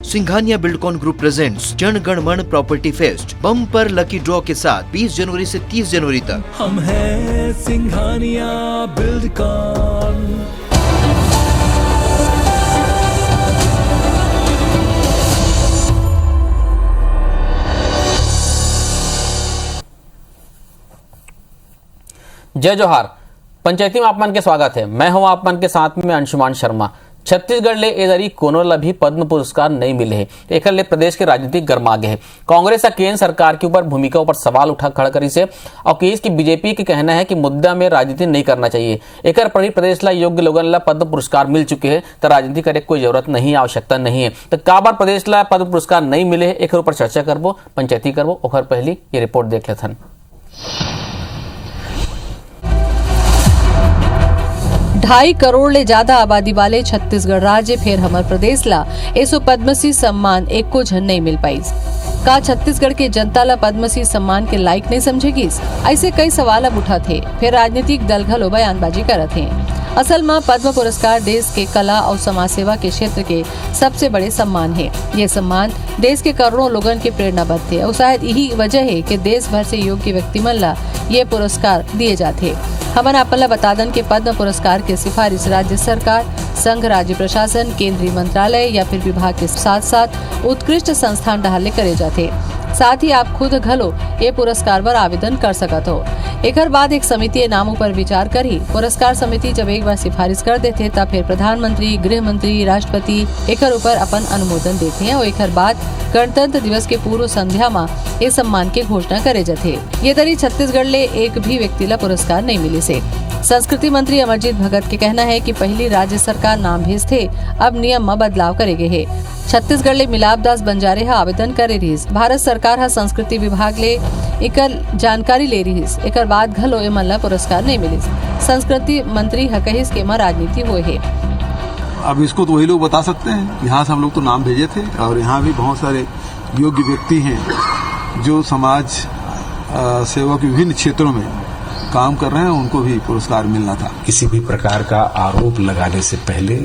Singhania Buildcon group presents Jana Gana मन property fest bumper lucky draw के साथ 20 जनवरी से 30 जनवरी तक। हम हैं सिंघानिया बिल्डकॉन। जय जोहार। पंचायती में आपमन के स्वागत है। मैं हूं आपमन के साथ में अंशुमान शर्मा। छत्तीसगढ़ ले एदरी कोनो ला भी पद्म पुरस्कार नहीं मिले है। एक ले प्रदेश के राजनीतिक गर्मा गए है। कांग्रेस और केंद्र सरकार के ऊपर भूमिका ऊपर सवाल उठा खड़ा करी से और केस की बीजेपी के कहना है कि मुद्दा में राजनीति नहीं करना चाहिए। एक प्रदेश ला योग्य लोगन ला पद्म पुरस्कार मिल चुके हैं तो राजनीति करे कोई जरूरत नहीं, आवश्यकता नहीं है। तो का बार प्रदेश ला पद्म पुरस्कार नहीं मिले एक ऊपर चर्चा करबो, पंचायती करबो। ओखर पहली ये रिपोर्ट देख लेथन। 2.5 करोड़ ले ज्यादा आबादी वाले छत्तीसगढ़ राज्य फिर हमर प्रदेश ला ऐसो पद्मश्री सम्मान एको झन नहीं मिल पाई। का छत्तीसगढ़ के जनता ला पद्मश्री सम्मान के लायक नहीं समझेगी? ऐसे कई सवाल अब उठा थे। फिर राजनीतिक दल घलो बयानबाजी करत थे। असल में पद्म पुरस्कार देश के कला और समाज सेवा के क्षेत्र के सबसे बड़े सम्मान है। ये सम्मान देश के करोड़ों लोगन के प्रेरणाबद्ध है और शायद यही वजह है कि देश भर से योग्य व्यक्ति मन ला ये पुरस्कार दिए जाते। हमन आपन ला बता दन के पद्म पुरस्कार के सिफारिश राज्य सरकार, संघ राज्य प्रशासन, केंद्रीय मंत्रालय या फिर विभाग के साथ साथ उत्कृष्ट संस्थान डाले करे जाते। साथ ही आप खुद घलो ये पुरस्कार पर आवेदन कर सकत हो। एक बाद एक समिति नामों पर विचार करी। पुरस्कार समिति जब एक बार सिफारिश कर देते तब फिर प्रधानमंत्री, गृह मंत्री, राष्ट्रपति एक ऊपर अपन अनुमोदन देते हैं और एक बाद गणतंत्र दिवस के पूर्व संध्या में ये सम्मान की घोषणा करे जाते। ये तरी छत्तीसगढ़ ले एक भी व्यक्ति ला पुरस्कार नहीं मिले से। संस्कृति मंत्री अमरजीत भगत के कहना है कि पहली राज्य सरकार नाम भेजते, अब नियम में बदलाव करेगे है। छत्तीसगढ़ ले मिलापदास बंजारे हा आवेदन करे रहीस। भारत सरकार हा संस्कृति विभाग ले एकर जानकारी ले रहीस। एक बाद घलो एमन ला पुरस्कार नहीं मिलिस। संस्कृति मंत्री हा कहिस के में राजनीति हुए है। अब इसको तो वही लोग बता सकते हैं। यहाँ से हम लोग तो नाम भेजे थे और यहाँ भी बहुत सारे योग्य व्यक्ति हैं जो समाज सेवा के विभिन्न क्षेत्रों में काम कर रहे हैं, उनको भी पुरस्कार मिलना था। किसी भी प्रकार का आरोप लगाने से पहले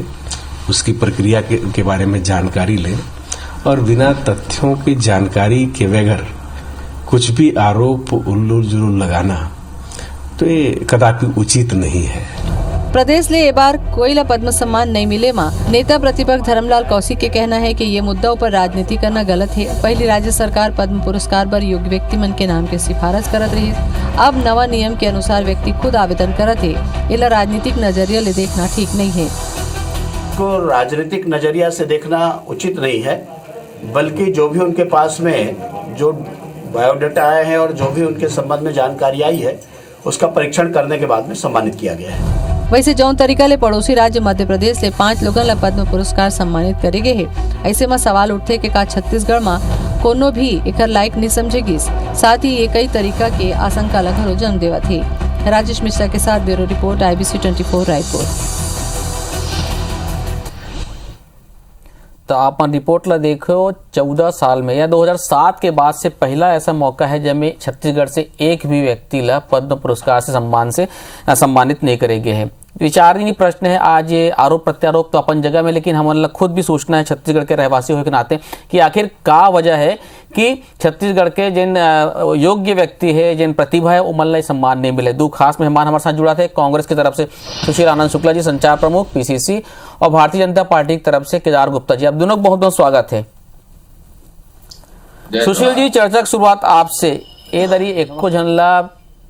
उसकी प्रक्रिया के बारे में जानकारी लें और बिना तथ्यों की जानकारी के बगैर कुछ भी आरोप उल्लू जुलूल लगाना तो ये कदापि उचित नहीं है। प्रदेश ले ये बार कोई ला पद्म सम्मान नहीं मिले मां नेता प्रतिपक्ष धर्मलाल कौशिक के कहना है कि ये मुद्दा पर राजनीति करना गलत है। पहली राज्य सरकार पद्म पुरस्कार पर योग्य व्यक्ति मन के नाम के सिफारिश करत रही। अब नवा नियम के अनुसार व्यक्ति खुद आवेदन करत है। इला राजनीतिक नजरिया ले देखना ठीक नहीं है। को राजनीतिक नजरिया से देखना उचित नहीं है, बल्कि जो भी उनके पास में जो बायोडाटा आए हैं और जो भी उनके संबंध में जानकारी आई है उसका परीक्षण करने के बाद में सम्मानित किया गया है। वैसे जौन तरीका ले पड़ोसी राज्य मध्य प्रदेश से 5 लोगन ला पद्म पुरस्कार सम्मानित करे गए है। ऐसे में सवाल उठते कि का छत्तीसगढ़ में कोनो भी एकर लायक नहीं समझेगी। साथ ही ये कई तरीका के आशंका ला घलो जन्म देवा थी। राजेश मिश्रा के साथ ब्यूरो रिपोर्ट IBC 24 रायपुर। तो आप रिपोर्ट ला देखो 14 साल में या 2007 के बाद से पहला ऐसा मौका है जब में छत्तीसगढ़ से एक भी व्यक्ति ला पद्म पुरस्कार से सम्मानित नहीं करेंगे है। विचारणीय प्रश्न है आज ये आरोप प्रत्यारोप तो अपन जगह में, लेकिन हमारे खुद भी सोचना है छत्तीसगढ़ के रहवासी होने के नाते कि आखिर का वजह है कि छत्तीसगढ़ के जिन योग्य व्यक्ति है, जिन प्रतिभा है, वो मन ला सम्मान नहीं मिले। दो खास मेहमान हमारे साथ जुड़ा थे। कांग्रेस की तरफ से सुशील आनंद शुक्ला जी, संचार प्रमुख PCC, और भारतीय जनता पार्टी की तरफ से केदार गुप्ता जी। आप दोनों को बहुत बहुत स्वागत है। सुशील जी, चर्चा की शुरुआत आपसे। ए दरी एको झनला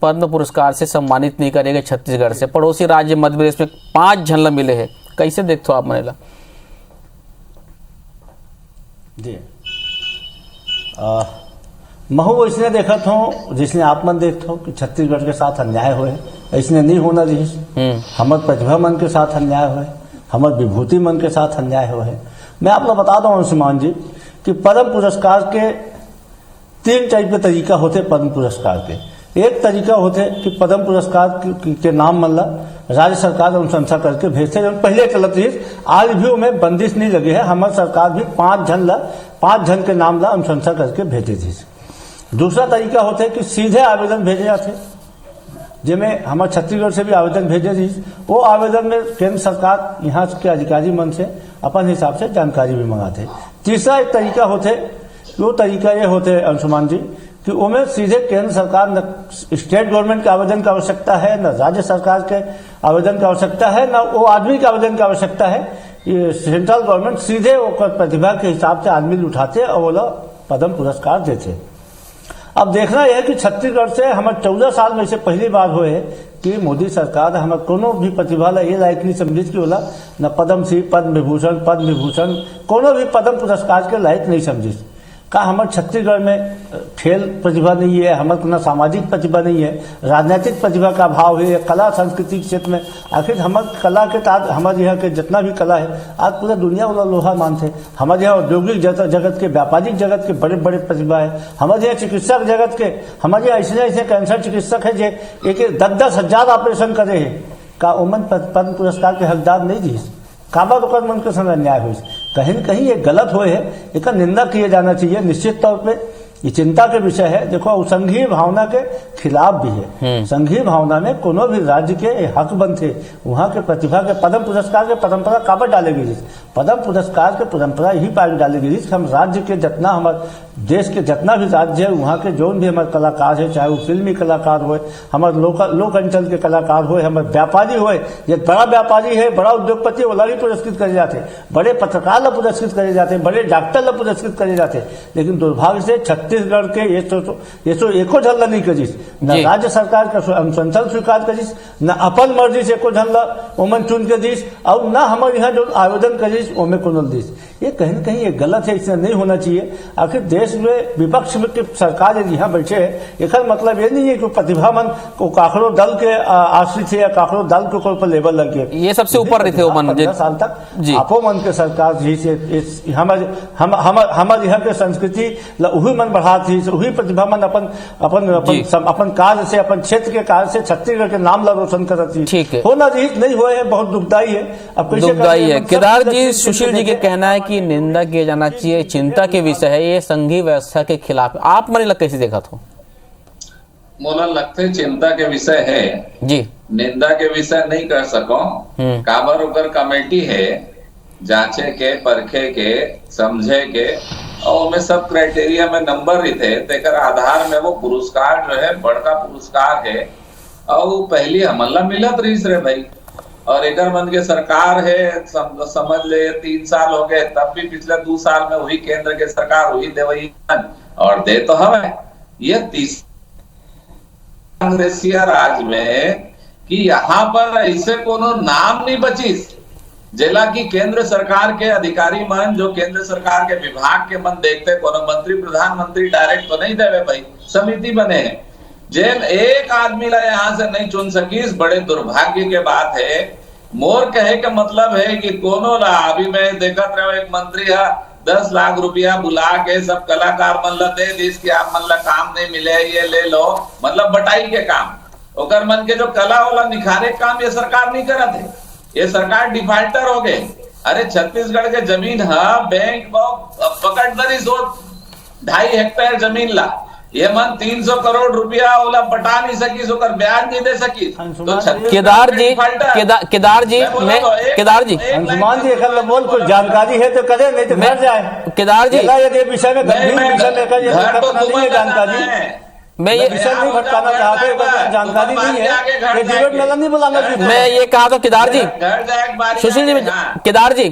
पद्म पुरस्कार से सम्मानित नहीं करेंगे छत्तीसगढ़ से, पड़ोसी राज्य मध्य प्रदेश में 5 झनला मिले हैं। कैसे देखते हो आप मनेला? जी महू इसने देखा था जिसने आप मन देखते हो कि छत्तीसगढ़ के साथ अन्याय हुए, इसने नहीं होना रही। हमर प्रतिभा मन के साथ अन्याय हुए, हमर विभूति मन के साथ अन्याय हुए। मैं आप लोग बता दूं अंशुमान जी कि पद्म पुरस्कार के 3 टाइप के तरीका होते। पद्म पुरस्कार के एक तरीका होते कि पद्म पुरस्कार के नाम मन ला राज्य सरकार अनुशंसा करके भेजते, पहले चलत रही। आज भी उनमें बंदिश नहीं लगे है। हमारी सरकार भी 5 जन के नाम ला अनुशंसा करके भेजे थी। दूसरा तरीका होता है कि सीधे आवेदन भेजे जाते, जिसमें हमारे छत्तीसगढ़ से भी आवेदन भेजे थी। वो आवेदन में केंद्र सरकार यहाँ के अधिकारी मन से अपन हिसाब से जानकारी भी मंगाते तीसरा एक तरीका होते, वो तरीका ये होते अंशुमान जी कि उनमें सीधे केंद्र सरकार न स्टेट गवर्नमेंट के आवेदन की आवश्यकता है, न राज्य सरकार के आवेदन की आवश्यकता है, न वो आदमी के आवेदन की आवश्यकता है। ये सेंट्रल गवर्नमेंट सीधे ओकर प्रतिभा के हिसाब से आदमी उठाते और वो लोग पद्म पुरस्कार देते। अब देखना यह है कि छत्तीसगढ़ से हमारे 14 साल में से पहली बार हुए कि मोदी सरकार हमारे कोनो भी प्रतिभा ला ये लायक नहीं समझी कि बोला न पद्म श्री, पद्म विभूषण कोनो भी पद्म पुरस्कार के लायक नहीं समझी। का हमारे छत्तीसगढ़ में खेल प्रतिभा नहीं है, हमारे ना सामाजिक प्रतिभा नहीं है, राजनीतिक प्रतिभा का अभाव है, कला संस्कृति के क्षेत्र में। आखिर हमारे कला के तहत हमारे यहाँ के जितना भी कला है आज पूरा दुनिया वाला लोहा मानते हैं। हमारे यहाँ औद्योगिक जगत के, व्यापारिक जगत के बड़े बड़े प्रतिभा है। हमारे यहाँ चिकित्सक जगत के, हमारे यहाँ ऐसे कैंसर चिकित्सक है जो एक 10-10 हजार ऑपरेशन करे है। का उमन पद्म पुरस्कार के हकदार नहीं जी। काबा रोकर मन के संग अन्याय हुई, कहीं न कहीं ये गलत हुए है, इसका निंदा किया जाना चाहिए। निश्चित तौर पे ये चिंता के विषय है। देखो संघीय भावना के खिलाफ भी है। संघीय भावना में कोनो भी राज्य के हक बनते वहां के प्रतिभा के पद्म पुरस्कार के परंपरा काबर डालेगी जिस पद्म पुरस्कार के परंपरा यही पार डालेगी जिस हम राज्य के जितना हमारे देश के जितना भी राज्य है वहाँ के जो भी हमारे कलाकार है, चाहे वो फिल्मी कलाकार हो, हमारे लोक अंचल के कलाकार हो, हमारे व्यापारी हो, ये बड़ा व्यापारी है, बड़ा उद्योगपति वो भी पुरस्कृत करे जाते, बड़े पत्रकार ला पुरस्कृत करे जाते, बड़े डॉक्टर ला पुरस्कृत करे जाते। लेकिन दुर्भाग्य से छत्तीसगढ़ के ये तो एको झल्ला नहीं करिस, न राज्य सरकार का अनुशंसन स्वीकार करिस, न अपन मर्जी से एको झल्ला ओमन चुन के दिस, और न हमारे यहाँ जो आवेदन करिस ओमे कोनो दिस। ये कहीं न कहीं ये गलत है, इससे नहीं होना चाहिए। आखिर देश में विपक्ष में की सरकार यदि यहाँ बैठे है एक मतलब ये नहीं है कि प्रतिभा मन को काकरो दल के आश्रित है या काकरो दल के ऊपर लेवल लग गए, ये सबसे ऊपर रहते हो मन 15 साल तक आपो मन के सरकार जी से हमारे यहाँ के संस्कृति वही मन बढ़ाती, वही प्रतिभा मन अपन कार्य से, अपन क्षेत्र के कार्य से छत्तीसगढ़ के नाम ला रोशन करती होना रहित नहीं हुए है, बहुत दुखदायी है। अब दुखदायी है। केदार जी, सुशील जी के कहना है कि निंदा किया जाना चाहिए, चिंता के विषय है, ये संघीय व्यवस्था के खिलाफ। आप मन लग कैसे देखा था? मोला लगते चिंता के विषय है जी, निंदा के विषय नहीं कर सको। काबर ओकर कमेटी है जांचे के, परखे के, समझे के, और में सब क्राइटेरिया में नंबर रहते, तेकर आधार में वो पुरस्कार जो है बड़का पुरस्कार है और पहली हमला मिलत रही रे भाई। और एक मन के सरकार है समझ ले 3 साल हो गए, तब भी पिछले 2 साल में वही केंद्र के सरकार वही देवई और दे तो हमें ये 30 कांग्रेसिया राज में कि यहाँ पर ऐसे कोनो नाम नहीं बचिस जेला की केंद्र सरकार के अधिकारी मन जो केंद्र सरकार के विभाग के मन देखते, कोनो मंत्री प्रधानमंत्री डायरेक्ट तो नहीं देवे भाई, समिति बने हैं जेल एक आदमी ला यहाँ से नहीं चुन सकीस, बड़े दुर्भाग्य के बात है। मोर कहे का मतलब है कि कोनो ला अभी मैं देखत रहा एक मंत्री है 10 लाख रुपया बुला के सब कलाकार मन ला दे दिस कि आप मन ला काम नहीं मिले ये ले लो, मतलब बटाई के काम ओकर मन के जो कला वाला निखारे काम ये सरकार नहीं करत है, ये सरकार डिफाल्टर हो गए। अरे छत्तीसगढ़ के जमीन है बैंक पकड़ दरी सो 2.5 हेक्टेयर जमीन ला, ये मन 300 करोड़ रुपया ओला बटा नहीं सकी, सोकर ब्याज नहीं दे सकी। तो केदार जी अंशुमान जी बोल कुछ जानकारी है तो करे, नहीं तो घर जाए। केदार जी यदि विषय में जानकारी मैं ये विषय नहीं भटकाना चाहते, जानकारी नहीं है, ये डिबेट में नहीं बुलाना। मैं ये कहा था केदार जी, सुशील जी, केदार जी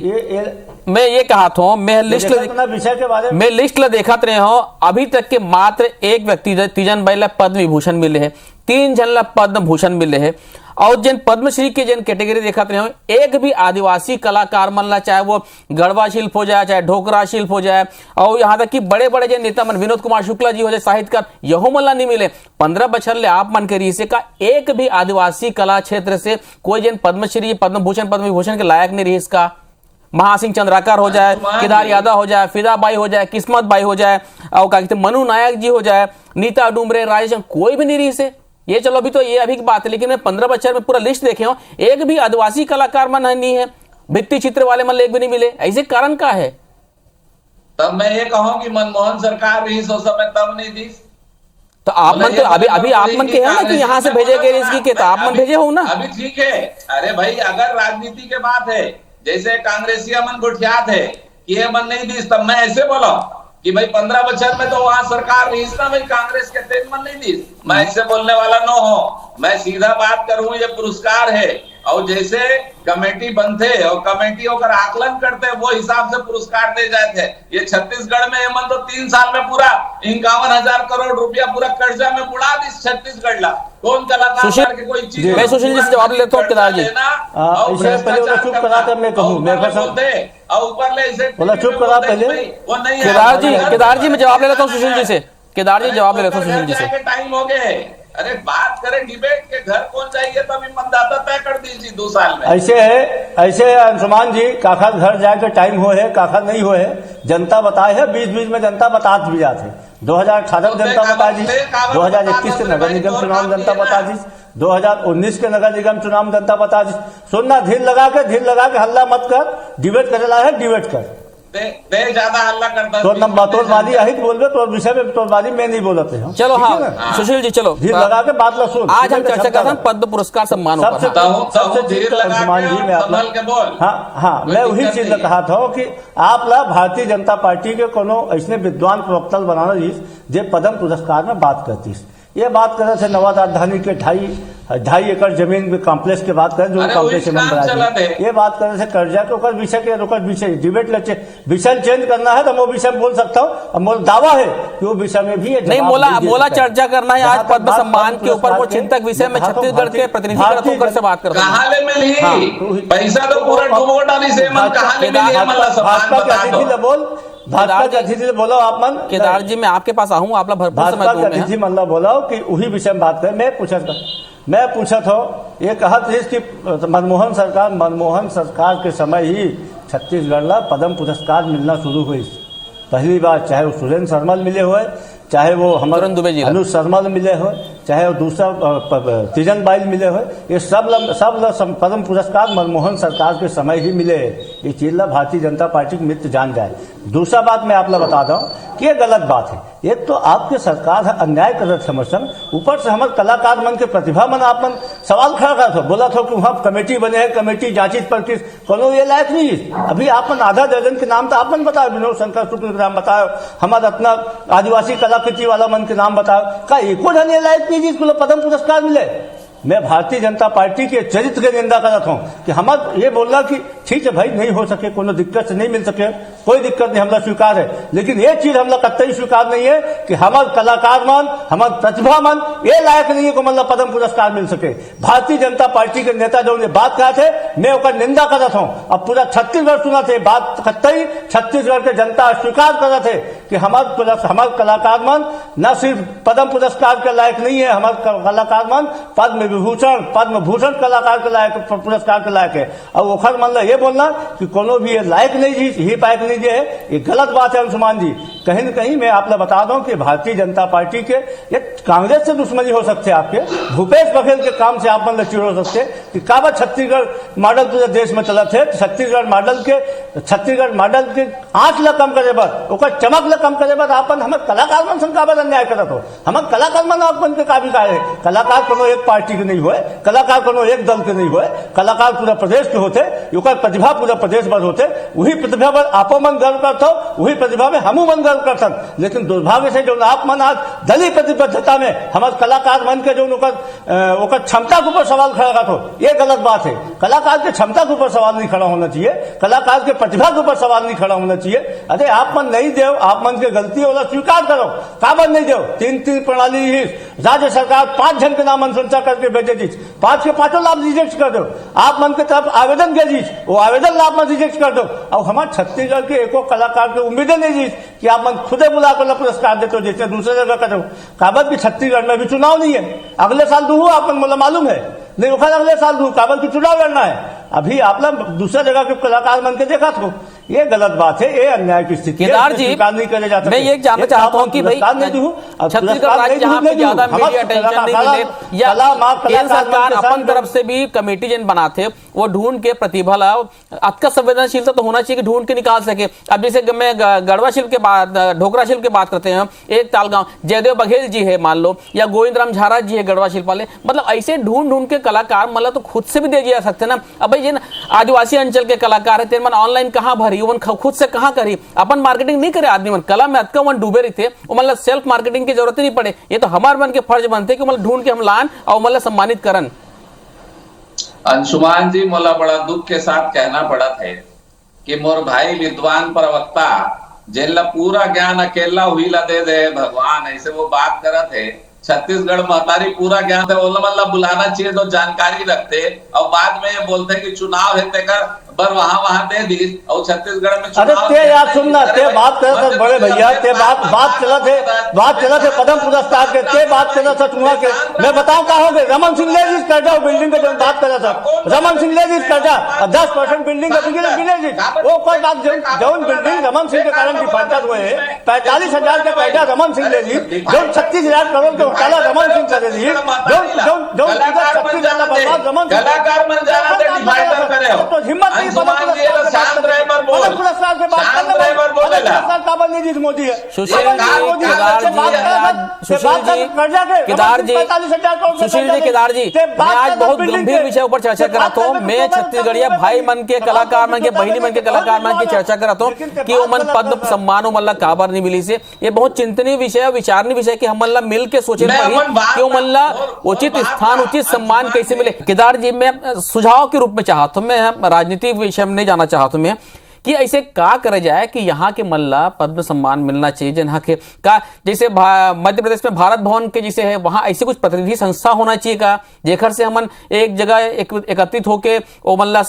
मैं ये कहा था मैं लिस्ट ला देखत रहे हो, अभी तक के मात्र एक व्यक्ति 3 भाई ला पद्म विभूषण मिले है, 3 जन ला पद्म भूषण मिले है, और जिन पद्मश्री के जिन कैटेगरी देखत रहे हो एक भी आदिवासी कलाकार मन ला, चाहे वो गढ़वा शिल्प हो जाए, चाहे ढोकरा शिल्प हो जाए, और यहाँ तक कि बड़े बड़े जिन नेता मन विनोद कुमार शुक्ला जी हो जाए साहित्यकार, यहो मन ला नहीं मिले। 15 बछर ले आप मन के रीसे का एक भी आदिवासी कला क्षेत्र से कोई जिन पद्मश्री, पद्म भूषण, पद्म विभूषण के लायक नहीं रही। इसका महासिंह चंद्राकर हो जाए, केदार यादव हो जाए, फिदा बाई हो जाए, किस्मत बाई हो जाए, और क्या कहते मनु नायक जी हो जाए, नीता डुमरे, राजेश, कोई भी नहीं रही से। ये चलो अभी तो ये अभी की बात है, लेकिन मैं 15 बच्चों में पूरा लिस्ट देखे हो एक भी आदिवासी कलाकार मन नहीं है, भित्ति चित्र वाले मन एक भी नहीं मिले। ऐसे कारण क्या है? तब मैं ये कहूं कि मनमोहन सरकार रही सो समय तब नहीं दी, तो आप मन तो अभी आप मन के है ना कि यहाँ से भेजे गए इसकी के, तो आप मन भेजे हो ना। अभी ठीक है, अरे भाई अगर राजनीति के बात है, जैसे कांग्रेसिया मन गुठियात है कि ये मन नहीं दी, तब मैं ऐसे बोला कि भाई 15 बचत में तो वहां सरकार रही ना भाई, कांग्रेस के तेज मन नहीं दी। मैं ऐसे बोलने वाला न हो, मैं सीधा बात करूं, ये पुरस्कार है और जैसे कमेटी बनते और कमेटी होकर आकलन करते वो हिसाब से पुरस्कार दे जाते। ये छत्तीसगढ़ में मन तो 3 साल में पूरा 51,000 करोड़ रुपया पूरा कर्जा में बुढ़ा दी छत्तीसगढ़ ला। कौन कलाकार के कोई चीज, मैं सुशील जी से जवाब लेता हूँ। केदार जी चुप करा कर मैं कहूँ, मैं और ऊपर ले इसे चुप करा पहले। वो नहीं, केदार जी मैं जवाब ले लेता हूँ सुशील जी से। केदार जी जवाब ले लेता हूँ सुशील जी से। टाइम हो गए, अरे बात करें डिबेट के, घर कौन चाहिए तो अभी मतदाता तय कर दीजिए 2 साल में। ऐसे अंशुमान जी काखा घर जाके टाइम हो है, काखा नहीं हो है, जनता बताए है, बीच में जनता बता भी जाते। 2018 में जनता बता दी, 2021 के नगर निगम चुनाव में जनता बता दी, 2019 के नगर निगम चुनाव में जनता बता दी। सुनना, धीर लगा के हल्ला मत कर, डिबेट करे ला है, डिबेट कर। ज्यादा हल्ला करता तो तोड़बाजी आई बोल रहे, तो विषय में तोड़बाजी में नहीं बोलते हैं। चलो हाँ सुशील जी, चलो धीर लगा के बात ला सुन। आज हम चर्चा करते हैं पद्म पुरस्कार सम्मानों पर। सबसे धीर अंशुमान जी मैं हाँ मैं वही चीज कहा था कि आप ला भारतीय जनता पार्टी के कोनो ऐसे विद्वान प्रवक्ता बनाना जे पद्म पुरस्कार में बात करती। ये बात कर रहे थे नवा राजधानी के 2.5 एकड़ जमीन में कॉम्प्लेक्स के बात करें, जो कॉम्प्लेक्स में बनाया, ये बात कर रहे थे कर्जा के ऊपर विषय के ऊपर विषय डिबेट ले, विषय चेंज करना है तो वो विषय बोल सकता हूँ। और मोर दावा है कि वो विषय में भी नहीं मोला चर्चा करना है आज पद्म सम्मान के ऊपर। वो चिंतक विषय में छत्तीसगढ़ के प्रतिनिधि होकर से बात करता हूँ। पैसा तो पूरा डूबो डाली से भाजपा के अतिथि बोल, भाजपा के अतिथि बोलो आप मन। केदार जी मैं आपके पास आऊँ, आप भाजपा के अतिथि मतलब बोलो कि वही विषय में बात करें। मैं पूछा था, ये कहा कि मनमोहन सरकार के समय ही छत्तीसगढ़ ला पद्म पुरस्कार मिलना शुरू हुई। पहली बार चाहे वो सुरेंद्र शर्मा मिले हुए, चाहे वो हमारे अनुज शर्मा मिले हो, चाहे वो दूसरा तीजन बाइल मिले हो, ये सब पद्म पुरस्कार मनमोहन सरकार के समय ही मिले। ये चीज ला भारतीय जनता पार्टी के मित्र जान जाए। दूसरा बात मैं आप लोग बता दूं कि ये गलत बात है। एक तो आपके सरकार है अन्याय कर रहे थे हमर संग, ऊपर से हमारे कलाकार मन के प्रतिभा मन आप मन सवाल खड़ा कर था, बोला था कि वहाँ कमेटी बने हैं, कमेटी जांचित पर किस कोनो ये लायक नहीं। अभी आप मन आधा दर्जन के नाम तो आप मन बताओ, विनोद शंकर शुक्ल के नाम बताओ, हमारा अपना आदिवासी कलाकृति वाला मन के नाम बताओ, का एको ढंग ये लायक नहीं जिसको पद्म पुरस्कार मिले। मैं भारतीय जनता पार्टी के चरित्र की निंदा करता हूँ कि हमारा ये बोलना कि ठीक है भाई नहीं हो सके, कोनो दिक्कत से नहीं मिल सके, कोई दिक्कत नहीं, हमला स्वीकार है। लेकिन ये चीज हमला कतई स्वीकार नहीं है कि हमारे कलाकार मन, हमारे प्रतिभा मन ये लायक नहीं है को मतलब पद्म पुरस्कार मिल सके। भारतीय जनता पार्टी के नेता जो बात कहा थे, मैं उसका निंदा कर रहा हूँ। अब पूरा छत्तीसगढ़ सुना थे बात, कतई छत्तीसगढ़ के जनता स्वीकार कर रहे थे कि हमारे कलाकार मन न सिर्फ पद्म पुरस्कार के लायक नहीं है, हमारे कलाकार मन पद्म भूषण कलाकार के लायक, पुरस्कार के लायक है। और ओखर मतलब ये बोलना कि कोनो भी ये लायक नहीं जी, ही पायक नहीं है, ये गलत बात है अंशुमान जी। कहीं न कहीं मैं आप लोग बता दूं कि भारतीय जनता पार्टी के ये कांग्रेस से दुश्मनी हो सकते हैं आपके, भूपेश बघेल के काम से आप मन चिड़ हो सकते कि काबा छत्तीसगढ़ मॉडल पूरे देश में चलत है। छत्तीसगढ़ मॉडल के आंच ला कम करे बस, ओकर चमक ला कम करे बस आप हमारे कलाकार मन संग काबा अन्याय करत हो। हमारे कलाकार मन आप मन के काबिल है, कलाकार कोनो एक पार्टी के नहीं हुए, कलाकार कोनो एक दल के नहीं हुए, कलाकार पूरा प्रदेश के होते, ओकर प्रतिभा पूरा प्रदेश भर होते। वही प्रतिभा पर आपो मन गर्व करते हो, वही प्रतिभा में हमू मन गर्व करते। लेकिन दुर्भाग्य से जो आप मन आज दलीय प्रतिबद्धता में हमारे कलाकार मन के जो ओकर क्षमता के ऊपर सवाल खड़ा करते हो, ये गलत बात है। कलाकार के क्षमता के ऊपर सवाल नहीं खड़ा होना चाहिए, कलाकार के प्रतिभा के ऊपर सवाल नहीं खड़ा होना चाहिए। अरे आप मन नहीं दो, आप मन के गलती होला स्वीकार करो, काबर नहीं दो। 3 प्रणाली ही राज्य सरकार 5 जन के नाम अनुशंसा करके भेजे दीज, 5 के 5 लाभ रिजेक्ट कर दो। आप मन के तरफ आवेदन दे दीज, वो आवेदन लाभ में रिजेक्ट कर दो। और हमारे छत्तीसगढ़ के एको कलाकार के उम्मीदें नहीं दीज कि आप मन खुदे बुलाकर पुरस्कार देते हो जैसे दूसरे जगह करो। काबर की छत्तीसगढ़ में भी चुनाव नहीं है, अगले साल दू आप मन मालूम है नहीं, वक्त अगले साल दू काबर की चुनाव लड़ना है। अभी आप लोग दूसरे जगह के कलाकार मन के देखा तो ये गलत बात है, ये अन्याय की स्थिति। केदार जी नहीं करे जाता, मैं ये जानना चाहता हूँ कि भाई छत्तीसगढ़ राज्य जहाँ पे ज्यादा मीडिया अटेंशन नहीं मिले या केंद्र सरकार अपन तरफ से भी कमेटी जिन बनाते वो ढूंढ के प्रतिभा ला, आपका संवेदनशीलता तो होना चाहिए कि ढूंढ के निकाल सके। अब जैसे मैं गढ़वा शिल्प के बाद ढोकरा शिल्प की बात करते हैं, एक तालगांव जयदेव बघेल जी है मान लो, या गोविंद राम झारा जी है गढ़वा शिल्प वाले, मतलब ऐसे ढूंढ के कलाकार मतलब तो खुद से भी दे जा सकते ना। अब भाई आदिवासी अंचल के कलाकार है, तेरे मन ऑनलाइन कहाँ भरी, वो खुद से कहाँ करी, अपन मार्केटिंग नहीं करे आदमी मन, कला में अतका मन डूबे रही थे, वो मतलब सेल्फ मार्केटिंग की जरूरत नहीं पड़े। ये तो हमारे मन के फर्ज बनते कि मतलब ढूंढ के हम लान और मतलब सम्मानित करन। अंशुमान जी, मोला बड़ा दुख के साथ कहना पड़ा थे कि मोर भाई विद्वान प्रवक्ता जेला पूरा ज्ञान अकेला हुई ला दे दे भगवान, ऐसे वो बात कर थे। छत्तीसगढ़ महतारी पूरा ज्ञान थे, मतलब बुलाना चाहिए तो जानकारी रखते, और बाद में ये बोलते कि चुनाव है तेकर बर वहां दे दी, और छत्तीसगढ़ में अरे ते यार सुनना, ते बात कर बड़े भैया, ते बात चला थे पद्म पुरस्कार के, ते बात चला था चुनाव के। मैं बताऊं कहा होगे, रमन सिंह ले जिस कर्जा बिल्डिंग के जो बात करा था, रमन सिंह ले जिस कर्जा 10% बिल्डिंग वो कोई बात जौन बिल्डिंग रमन सिंह के कारण डिफाल्टर हुए है, 45,000 का कर्जा रमन सिंह ले ली, जो 36,000 करोड़ के घोटाला रमन सिंह कर दी, कलाकार मन जाना थे डिफाल्टर करे हो, तो हिम्मत नहीं मोदी है। सुशील केदार जी, मैं आज बहुत गंभीर विषय ऊपर चर्चा कराता हूँ। मैं छत्तीसगढ़िया भाई मन के कलाकार मन के, बहिनी मन के कलाकार मन की चर्चा कराता हूँ कि वो मन पद्म सम्मान मल्ला काबर नहीं मिली से। ये बहुत चिंतनीय विषय, विचारणीय विषय कि हम मल्ला मिल के सोचे कि मल्ला उचित स्थान उचित सम्मान कैसे मिले। केदार जी, मैं सुझाव के रूप में चाहता हूँ, मैं राजनीतिक विषय में नहीं जाना चाहता हूँ मैं, कि ऐसे का करे जाए कि यहाँ के मल्ला पद्म सम्मान मिलना चाहिए जहाँ के का, जैसे मध्य प्रदेश में भारत भवन के जैसे है, वहाँ ऐसे कुछ प्रतिनिधि संस्था होना चाहिए का, जेकर से हमन एक जगह एकत्रित होके वो मल्ला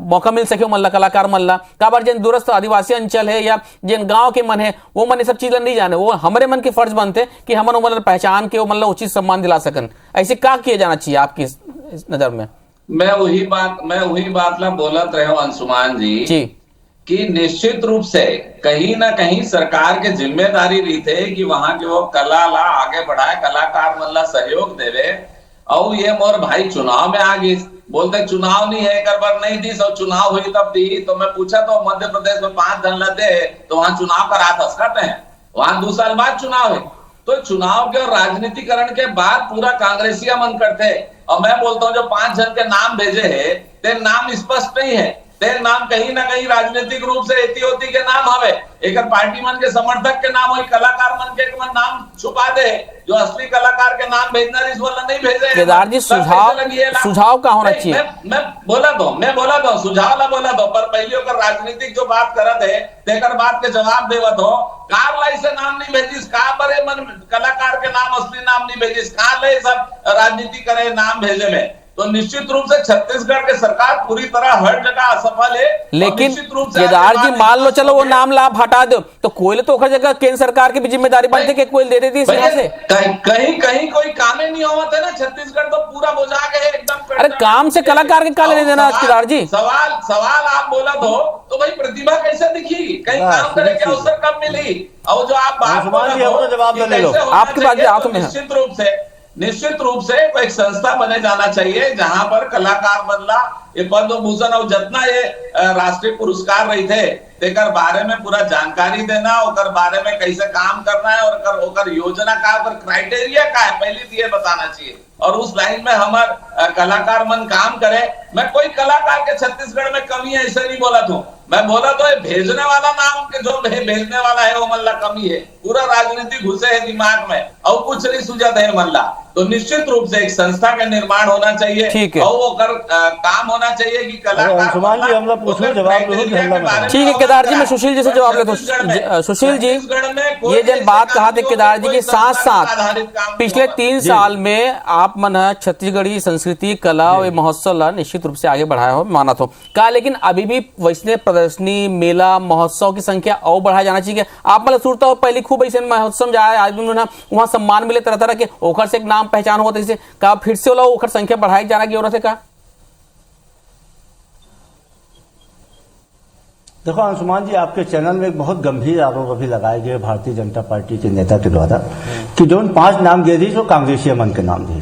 मौका मिल सके, मल्ला कलाकार मल्ला का बार जिन दूरस्थ आदिवासी अंचल है या जिन गाँव के मन है वो मन ये सब चीजें नहीं जाने, वो हमारे मन के फर्ज बनते कि हमन वो मतलब पहचान के वो मतलब उचित सम्मान दिला सकन। ऐसे क्या किया जाना चाहिए आपकी नजर में? मैं वही बात ला बोलत रहे हूँ अंशुमान जी कि निश्चित रूप से कहीं ना कहीं सरकार के जिम्मेदारी रही थे कि वहां के वो कला ला आगे बढ़ाए, कलाकार मन ला सहयोग देवे। और ये मोर भाई चुनाव में आ गई, बोलते चुनाव नहीं है, एक बार नहीं दी, सब चुनाव हुई तब दी। तो मैं पूछा तो मध्य प्रदेश में 5 धन लदे तो वहां चुनाव करा था सकते हैं, वहां 2 साल बाद चुनाव है। तो चुनाव के और राजनीतिकरण के बाद पूरा कांग्रेसिया मन करते। और मैं बोलता हूँ जो 5 जन के नाम भेजे हैं, तेरे नाम स्पष्ट नहीं है, तेरे नाम कहीं ना कहीं राजनीतिक रूप से एतियोती के नाम हवे, एक पार्टी मन के समर्थक के नाम हो, कलाकार मन के नाम छुपा दे, जो असली कलाकार के नाम भेजना इस वाला नहीं भेजे। केदार जी, सुझाव का होना चाहिए। मैं बोला दो सुझाव ला बोला दो, पर पहले होकर राजनीतिक जो बात करत है तेकर बात के जवाब देवत हो। कार लाई से नाम नहीं भेजिस, का बरे मन कलाकार के नाम असली नाम नहीं भेजिस, कहा ले सब राजनीति करे नाम भेजे में। तो निश्चित रूप से छत्तीसगढ़ के सरकार पूरी तरह हर जगह असफल है। लेकिन केदार जी मान लो चलो वो नाम लाभ हटा दो, तो कोयले तो हर जगह केंद्र सरकार की भी जिम्मेदारी बनती है कि कोयले दे देती है से। कहीं कोई काम ही नहीं हुआ था ना, छत्तीसगढ़ तो पूरा बोझा गए एकदम। अरे काम से कलाकार के काले देना केदार जी। सवाल आप बोला तो भाई प्रतिभा कैसे दिखी, कहीं काम करे के अवसर कब मिली? और जो आप बात आपकी बात निश्चित रूप से एक संस्था बने जाना चाहिए जहां पर कलाकार बनला ये पद्म भूषण और जितना ये राष्ट्रीय पुरस्कार रही थे तेकर बारे में पूरा जानकारी देना, ओकर बारे में कैसे काम करना है और ओकर योजना का ओकर क्राइटेरिया का है पहले ये बताना चाहिए। और उस लाइन में हमार कलाकार मन काम करे। मैं कोई कलाकार के छत्तीसगढ़ में कमी है ऐसे नहीं बोला था, मैं बोला तो भेजने वाला नाम के जो भेजने वाला है वो मल्ला कमी है, पूरा राजनीति घुसे है दिमाग में और कुछ नहीं सुझाता है मल्ला। तो निश्चित रूप से एक संस्था का निर्माण होना चाहिए, ठीक है, और वो काम होना चाहिए कि कलाकार। ठीक है केदार जी, मैं सुशील जी से जवाब लेता हूँ। सुशील जी, ये जब बात कहा थे केदार जी के साथ साथ पिछले 3 साल में आप मन छत्तीसगढ़ी संस्कृति कला और महोत्सव ला निश्चित रूप से आगे बढ़ाया हो, माना तो का, लेकिन अभी भी वैष्णव प्रदर्शनी मेला महोत्सव की संख्या और बढ़ाया जाना चाहिए। आप मतलब सूरता हो पहले खूब ऐसे महोत्सव जाए आदमी वहां सम्मान मिले तरह तरह के, ओखर से एक नाम पहचान होता है, का फिर से वाला ओखर संख्या बढ़ाई जाना की जरूरत है का? देखो अंशुमान जी, आपके चैनल में एक बहुत गंभीर आरोप अभी लगाए गए भारतीय जनता पार्टी के नेता के द्वारा कि जो 5 नाम दे दी जो कांग्रेसी मन के नाम दी,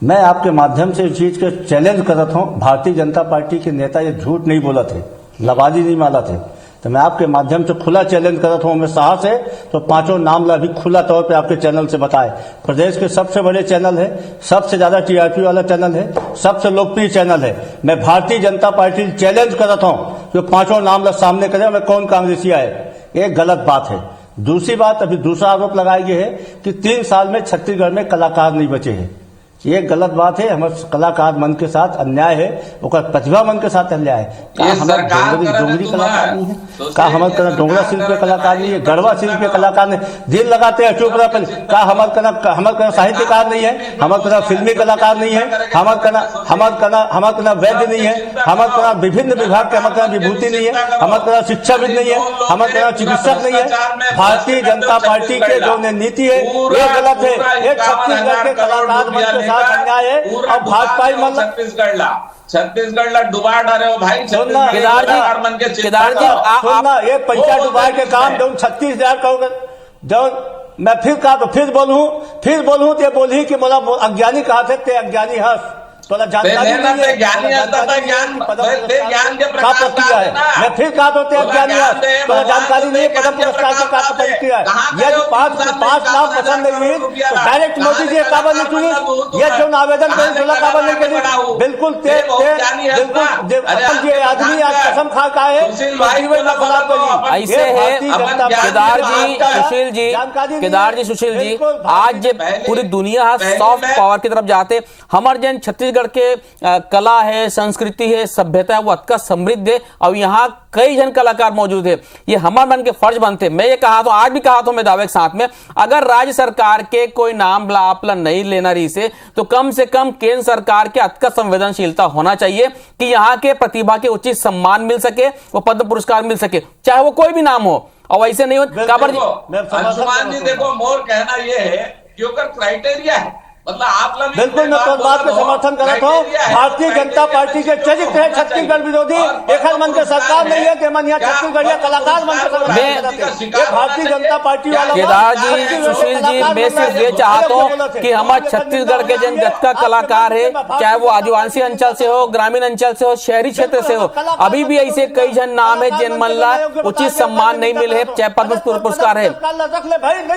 मैं आपके माध्यम से इस चीज के चैलेंज करत हूं, भारतीय जनता पार्टी के नेता ये झूठ नहीं बोला थे, लबाजी नहीं माला थे, तो मैं आपके माध्यम से खुला चैलेंज करत हूं, मैं साहस है तो पांचों नाम ला भी खुला तौर पे आपके चैनल से बताए। प्रदेश के सबसे बड़े चैनल है, सबसे ज्यादा टीआरपी वाला चैनल है, सबसे लोकप्रिय चैनल है। मैं भारतीय जनता पार्टी चैलेंज करत हूं जो पांचों नाम ला सामने करे मैं कौन कांग्रेसिया है, ये गलत बात है। दूसरी बात, अभी दूसरा आरोप लगाया गया है कि 3 साल में छत्तीसगढ़ में कलाकार नहीं बचे हैं, ये गलत बात है। हमारे कलाकार मन के साथ अन्याय है, और प्रतिभा मन के साथ अन्याय है। कहा हमारे डोंगरी कलाकार नहीं है, कहा हमारे डोंगरा शिल्प के कलाकार नहीं है, गढ़वा शिल्प के कलाकार नहीं, दिल लगाते हैं चुप पर, कहा हमारे साहित्यकार नहीं है, हमारे फिल्मी कलाकार नहीं है, हमारे वैद्य नहीं है, हमारे विभिन्न विभाग के हमारे विभूति नहीं है, हमारे शिक्षाविद नहीं है, हमारे चिकित्सक नहीं है। भारतीय जनता पार्टी के जो नीति है ये गलत है, ये छत्तीसगढ़ के कलाकार मन के साथ अन्याय है। और भाजपा छत्तीसगढ़ डुबा डाले हो भाई। केदार जी सुनना, ये पैसा डुबा के काम जो 36,000 करोड़ जो मैं फिर कहा तो फिर बोलूं तो बोली कि बोला अज्ञानी कहा थे, ते अज्ञानी हंस थोड़ा जानकारी ज्ञान के प्रक्रिया है। मैं फिर कहा तो अज्ञानी थोड़ा जानकारी नहीं है, पद्म पुरस्कार की क्या प्रक्रिया है। ये जो पांच नाम पसंद नहीं हुई तो डायरेक्ट मोदी जी काबल नहीं चुनी, ये जो आवेदन करें सोलह काबल नहीं करी, बिल्कुल बिल्कुल ये आदमी आज कसम खा का है ऐसे है। केदार जी सुशील जी आज पूरी दुनिया सॉफ्ट पावर की तरफ जाते, हमारे जन छत्तीसगढ़ के कला है, संस्कृति है, सभ्यता है, वो अतका समृद्ध है और यहाँ कई जन कलाकार मौजूद है। ये हमारे मन के फर्ज बनते। मैं ये कहा तो आज भी कहा तो मैं दावे के साथ में, अगर राज्य सरकार के कोई नाम आपला नहीं लेना रही से तो कम से कम केंद्र सरकार के अतका संवेदनशीलता होना चाहिए कि यहाँ के प्रतिभा के उचित सम्मान मिल सके, वो पद्म पुरस्कार मिल सके, चाहे वो कोई भी नाम हो। और वैसे नहीं हो काबर जी देखो, मोर कहना ये है कि क्राइटेरिया है, मतलब आप बिल्कुल मैं तो बात का समर्थन करता हूँ। भारतीय जनता पार्टी के चरित्र है छत्तीसगढ़ विरोधी, एक मन के सरकार नहीं है कि मन यहाँ छत्तीसगढ़िया कलाकार मन के भारतीय जनता पार्टी वाला। केदार जी सुशील जी मैं सिर्फ ये चाहता हूँ कि हमारे छत्तीसगढ़ के जन गत्का कलाकार है, चाहे वो आदिवासी अंचल से हो, ग्रामीण अंचल से हो, शहरी क्षेत्र से हो, अभी भी ऐसे कई जन नाम है जिन मल्ला उचित सम्मान नहीं मिले, चाहे पद्म पुरस्कार है।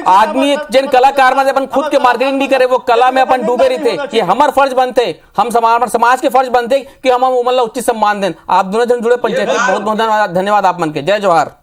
आदमी जन कलाकार में अपन खुद के मार्केटिंग नहीं करे, वो कला में अपन डूबे रही थे। ये हमार फर्ज बनते, हम समाज के फर्ज बनते कि हम उचित सम्मान दें। आप दोनों जन जुड़े पंचायत बहुत बहुत धन्यवाद आप मन के। जय जवाहर।